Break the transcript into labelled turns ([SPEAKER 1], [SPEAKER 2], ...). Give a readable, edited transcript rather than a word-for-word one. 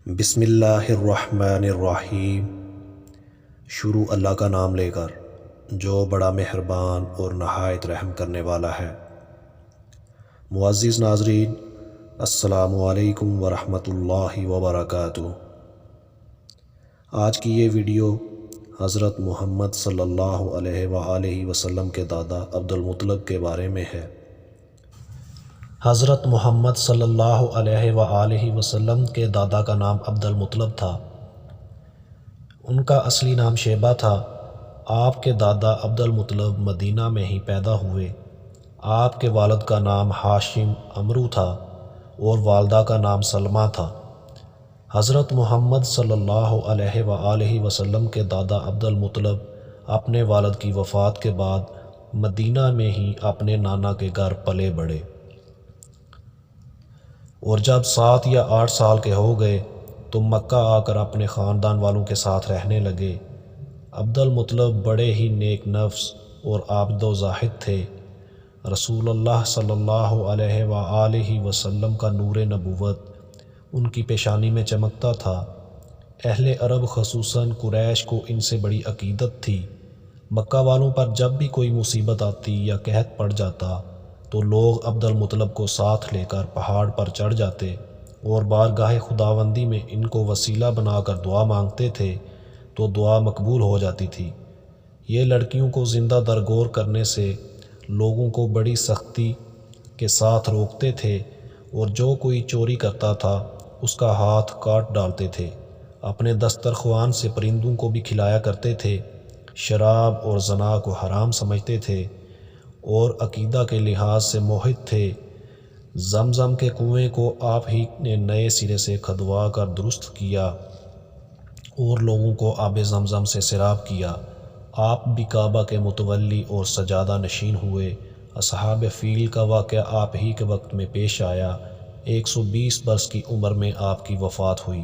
[SPEAKER 1] بسم اللہ الرحمن الرحیم۔ شروع اللہ کا نام لے کر جو بڑا مہربان اور نہایت رحم کرنے والا ہے۔ معزز ناظرین، السلام علیکم ورحمۃ اللہ وبرکاتہ۔ آج کی یہ ویڈیو حضرت محمد صلی اللہ علیہ وآلہ وسلم کے دادا عبد المطلب کے بارے میں ہے۔ حضرت محمد صلی اللہ علیہ وآلہ وسلم کے دادا کا نام عبد المطلب تھا۔ ان کا اصلی نام شیبہ تھا۔ آپ کے دادا عبد المطلب مدینہ میں ہی پیدا ہوئے۔ آپ کے والد کا نام ہاشم عمرو تھا اور والدہ کا نام سلمہ تھا۔ حضرت محمد صلی اللہ علیہ وآلہ وسلم کے دادا عبد المطلب اپنے والد کی وفات کے بعد مدینہ میں ہی اپنے نانا کے گھر پلے بڑھے، اور جب 7 یا 8 سال کے ہو گئے تو مکہ آ کر اپنے خاندان والوں کے ساتھ رہنے لگے۔ عبد المطلب بڑے ہی نیک نفس اور عابد و زاہد تھے۔ رسول اللہ صلی اللہ علیہ وآلہ وسلم کا نور نبوت ان کی پیشانی میں چمکتا تھا۔ اہل عرب خصوصاً قریش کو ان سے بڑی عقیدت تھی۔ مکہ والوں پر جب بھی کوئی مصیبت آتی یا قحط پڑ جاتا تو لوگ عبد المطلب کو ساتھ لے کر پہاڑ پر چڑھ جاتے اور بارگاہ خداوندی میں ان کو وسیلہ بنا کر دعا مانگتے تھے تو دعا مقبول ہو جاتی تھی۔ یہ لڑکیوں کو زندہ درگور کرنے سے لوگوں کو بڑی سختی کے ساتھ روکتے تھے، اور جو کوئی چوری کرتا تھا اس کا ہاتھ کاٹ ڈالتے تھے۔ اپنے دسترخوان سے پرندوں کو بھی کھلایا کرتے تھے۔ شراب اور زنا کو حرام سمجھتے تھے اور عقیدہ کے لحاظ سے موحد تھے۔ زمزم کے کنویں کو آپ ہی نے نئے سرے سے کھدوا کر درست کیا اور لوگوں کو آب زمزم سے سیراب کیا۔ آپ بھی کعبہ کے متولی اور سجادہ نشین ہوئے۔ اصحاب فیل کا واقعہ آپ ہی کے وقت میں پیش آیا۔ 120 برس کی عمر میں آپ کی وفات ہوئی۔